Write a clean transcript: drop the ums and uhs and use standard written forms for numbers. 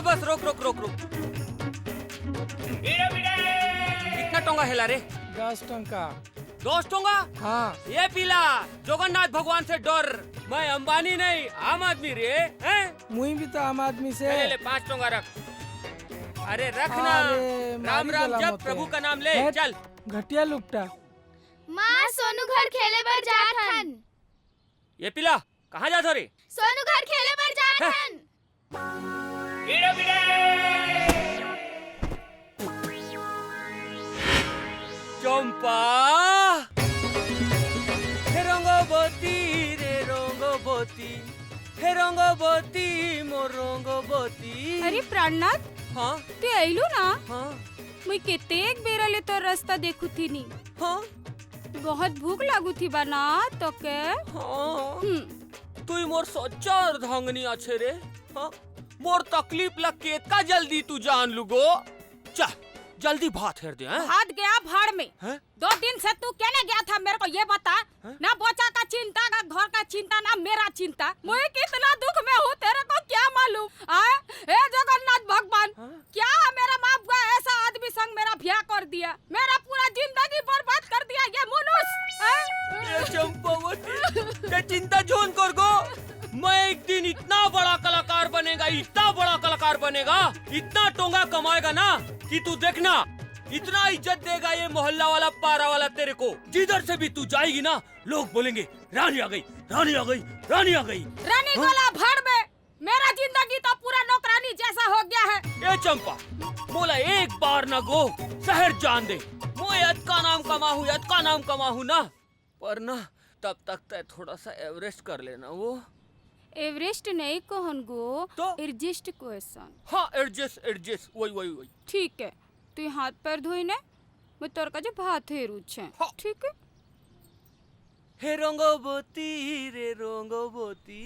बस रोक रोक रोक रोक। कितना टोंगा हेला रे? 10 टंका। 10 टोंगा? हाँ। ये पीला जगन्नाथ भगवान से डर, मैं अंबानी नहीं आम आदमी रे हैं? मुई भी तो आम आदमी से। ले 5 टोंगा रख। अरे रख ना, राम राम जप प्रभु का नाम ले। चल घटिया लुकटा। माँ सोनू घर खेले बर जात हन। ये पीला कहाँ जा रे? सोनू घर खेले बर जात हन। चंपा हे रंगबती रे रंगबती, हे रंगबती मोर रंगबती। अरे प्राणनाथ, हाँ तू आइलू ना? हाँ मुई केतेक बेरा ले तो रास्ता देखू थी नी। हाँ बहुत भूख लागू थी बना तो के। हाँ तू मोर सच्चा अर्धांगनी अच्छे रे। हाँ मोर तकलीफ ला केतना जल्दी तू जान लुगो। चल जल्दी भात हेर दे। भाग गया भाड़ में। हैं? 2 दिन से तू कहने गया था मेरे को ये बता। ना बच्चा का चिंता, ना घर का चिंता, ना मेरा चिंता। मुझे कितना दुख में हूँ तेरे को क्या मालूम? हे जगन्नाथ भगवान, क्या मेरा बाप का ऐसा आदमी संग मेरा ब्याह कर दिया, मेरा पूरा जिंदगी बर्बाद कर दिया ये मनुष्य। चंपावती ते चिंता जोन कर गो। मैं एक दिन इतना बड़ा कलाकार बनेगा, इतना बड़ा कलाकार बनेगा, इतना टोंगा कमाएगा ना कि तू देखना, इतना इज्जत देगा ये मोहल्ला वाला पारा वाला तेरे को। जिधर से भी तू जाएगी ना लोग बोलेंगे रानी आ गई, रानी आ गई, रानी आ गई। रानी वाला भाड़ में मेरा जिंदगी तो पूरा नौकरानी जैसा हो गया है। ए चंपा मोला एक बार ना गो शहर जान दे। मैं यद का नाम कमाहू, यद का नाम कमाहू ना, पर ना तब तक तय थोड़ा सा एवरेस्ट कर लेना। वो एवरेस्ट नहीं कहन गो तो? Adjust question. हाँ एडजस्ट एडजस्ट वही वही वही। ठीक है, तू हाथ पैर धोई ने, मैं तोर का जो भात हेरू छे। हाँ। ठीक है। हे रंगबती रे रंगबती।